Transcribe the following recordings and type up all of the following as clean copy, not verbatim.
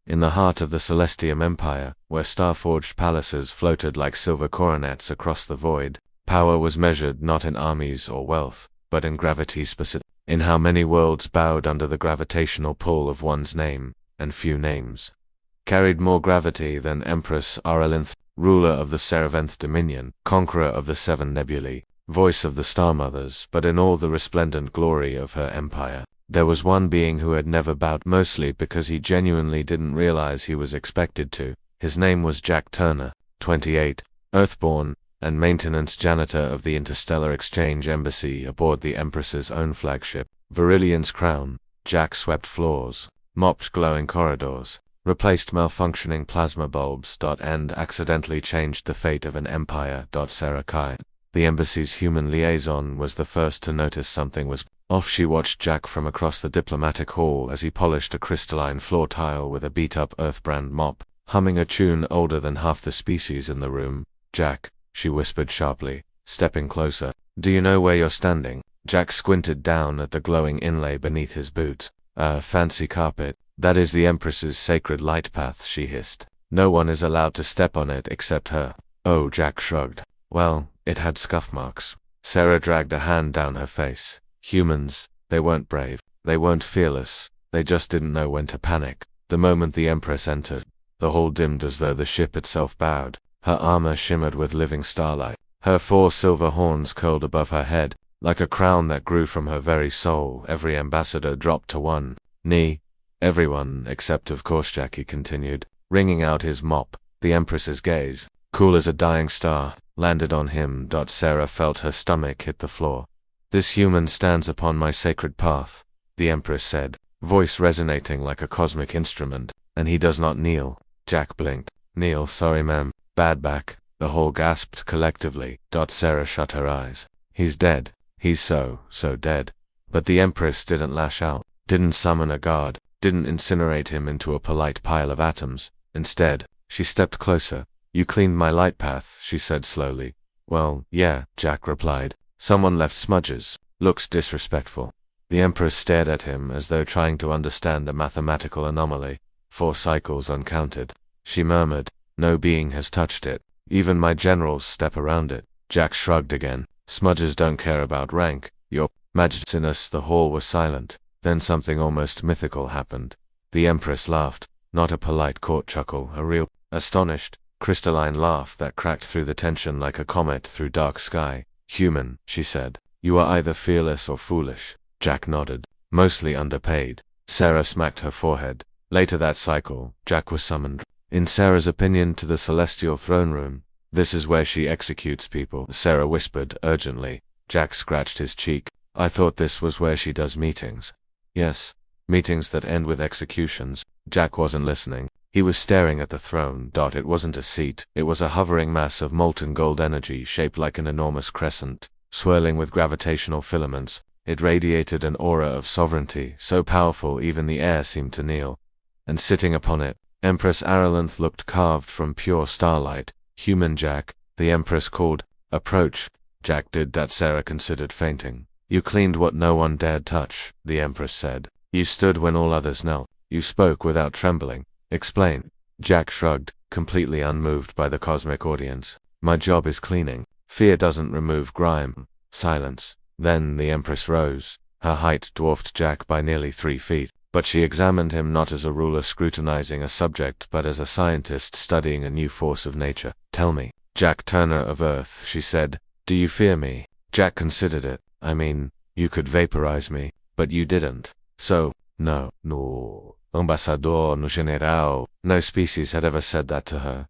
In the heart of the Celestium Empire, where star-forged palaces floated like silver coronets across the void, power was measured not in armies or wealth, but in gravity specific, in how many worlds bowed under the gravitational pull of one's name, and few names carried more gravity than Empress Aralinth, ruler of the Seraventh Dominion, conqueror of the Seven Nebulae, voice of the Star Mothers. But in all the resplendent glory of her empire, there was one being who had never bowed, mostly because he genuinely didn't realize he was expected to. His name was Jack Turner, 28, Earthborn, and maintenance janitor of the Interstellar Exchange Embassy aboard the Empress's own flagship, Virilion's Crown. Jack swept floors, mopped glowing corridors, replaced malfunctioning plasma bulbs, and accidentally changed the fate of an empire. Sarah Kai, the embassy's human liaison, was the first to notice something was off. She watched Jack from across the diplomatic hall as he polished a crystalline floor tile with a beat-up Earthbrand mop, humming a tune older than half the species in the room. Jack, she whispered sharply, stepping closer. Do you know where you're standing? Jack squinted down at the glowing inlay beneath his boots. Fancy carpet. That is the Empress's sacred light path, she hissed. No one is allowed to step on it except her. Oh, Jack shrugged. Well, it had scuff marks. Sarah dragged a hand down her face. Humans, they weren't brave. They weren't fearless. They just didn't know when to panic. The moment the Empress entered, the hall dimmed as though the ship itself bowed. Her armor shimmered with living starlight. Her 4 silver horns curled above her head, like a crown that grew from her very soul. Every ambassador dropped to one knee. Everyone, except of course Jack, he continued, wringing out his mop. The Empress's gaze, cool as a dying star, landed on him. Sarah felt her stomach hit the floor. This human stands upon my sacred path, the Empress said, voice resonating like a cosmic instrument, and he does not kneel. Jack blinked. Kneel? Sorry, ma'am. Bad back. The whole gasped collectively. Sarah shut her eyes. He's dead. He's so dead. But the Empress didn't lash out, didn't summon a guard, didn't incinerate him into a polite pile of atoms. Instead, she stepped closer. You cleaned my light path, she said slowly. Well, yeah, Jack replied. Someone left smudges. Looks disrespectful. The Empress stared at him as though trying to understand a mathematical anomaly. 4 cycles uncounted. She murmured, no being has touched it. Even my generals step around it. Jack shrugged again. Smudges don't care about rank. Your Majestiness. The hall was silent. Then something almost mythical happened. The Empress laughed, not a polite court chuckle, a real, astonished, crystalline laugh that cracked through the tension like a comet through dark sky. Human, she said. You are either fearless or foolish. Jack nodded. Mostly underpaid. Sarah smacked her forehead. Later that cycle, Jack was summoned, in Sarah's opinion, to the celestial throne room. This is where she executes people, Sarah whispered urgently. Jack scratched his cheek. I thought this was where she does meetings. Yes, meetings that end with executions. Jack wasn't listening. He was staring at the throne. It wasn't a seat. It was a hovering mass of molten gold energy shaped like an enormous crescent, swirling with gravitational filaments. It radiated an aura of sovereignty, so powerful even the air seemed to kneel. And sitting upon it, Empress Aralinth looked carved from pure starlight. Human Jack, the Empress called. Approach. Jack did that. Sarah considered fainting. You cleaned what no one dared touch, the Empress said. You stood when all others knelt. You spoke without trembling. Explain. Jack shrugged, completely unmoved by the cosmic audience. My job is cleaning. Fear doesn't remove grime. Silence. Then the Empress rose. Her height dwarfed Jack by nearly 3 feet, but she examined him not as a ruler scrutinizing a subject but as a scientist studying a new force of nature. Tell me, Jack Turner of Earth, she said, do you fear me? Jack considered it. I mean, you could vaporize me, but you didn't. So, no. Ambassador no general. No species had ever said that to her.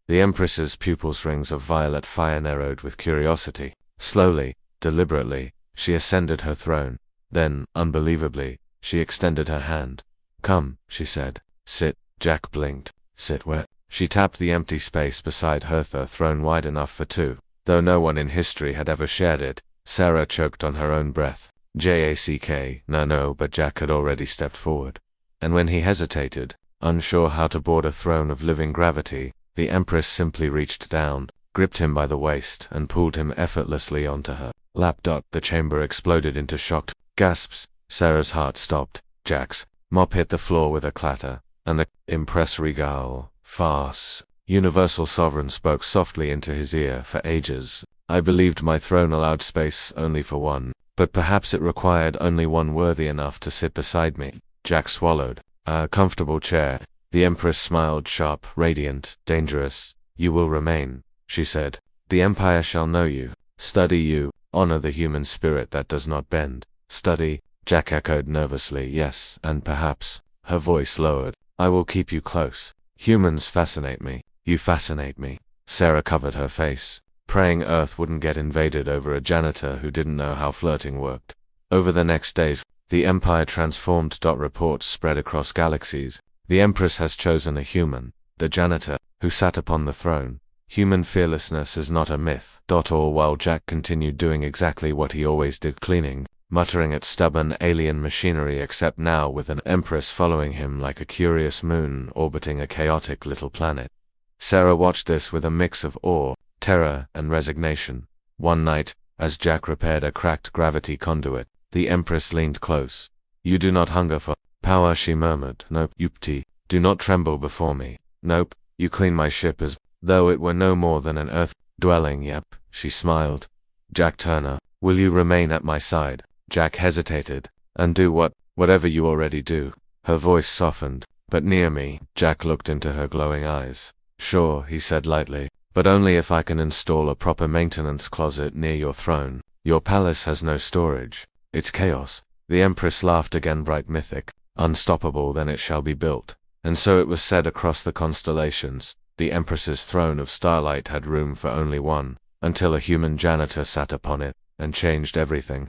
The Empress's pupils rings of violet fire narrowed with curiosity. Slowly, deliberately, she ascended her throne. Then, unbelievably, she extended her hand. Come, she said. Sit. Jack blinked. Sit where? She tapped the empty space beside her throne wide enough for 2. Though no one in history had ever shared it, Sarah choked on her own breath. Jack, no, but Jack had already stepped forward. And when he hesitated, unsure how to board a throne of living gravity, the Empress simply reached down, gripped him by the waist, and pulled him effortlessly onto her lap. The chamber exploded into shocked gasps. Sarah's heart stopped. Jack's mop hit the floor with a clatter. And the Empress Regal, farce, Universal Sovereign spoke softly into his ear. For ages, I believed my throne allowed space only for one, but perhaps it required only one worthy enough to sit beside me. Jack swallowed. A comfortable chair. The Empress smiled, sharp, radiant, dangerous. You will remain, she said. The Empire shall know you, study you, honor the human spirit that does not bend. Study, Jack echoed nervously. Yes, and perhaps, her voice lowered, I will keep you close. Humans fascinate me. You fascinate me. Sarah covered her face, praying Earth wouldn't get invaded over a janitor who didn't know how flirting worked. Over the next days, the Empire transformed. Reports spread across galaxies. The Empress has chosen a human, the janitor, who sat upon the throne. Human fearlessness is not a myth. All while Jack continued doing exactly what he always did, cleaning, muttering at stubborn alien machinery, except now with an Empress following him like a curious moon orbiting a chaotic little planet. Sarah watched this with a mix of awe, terror, and resignation. One night, as Jack repaired a cracked gravity conduit, the Empress leaned close. You do not hunger for power, she murmured. Nope. Yupti, do not tremble before me. Nope. You clean my ship as though it were no more than an earth dwelling. Yep, she smiled. Jack Turner, will you remain at my side? Jack hesitated. And do whatever you already do. Her voice softened. But near me. Jack looked into her glowing eyes. Sure, he said lightly, but only if I can install a proper maintenance closet near your throne. Your palace has no storage. It's chaos. The Empress laughed again, bright, mythic. Unstoppable, then it shall be built. And so it was said across the constellations. The Empress's throne of starlight had room for only one, until a human janitor sat upon it, and changed everything.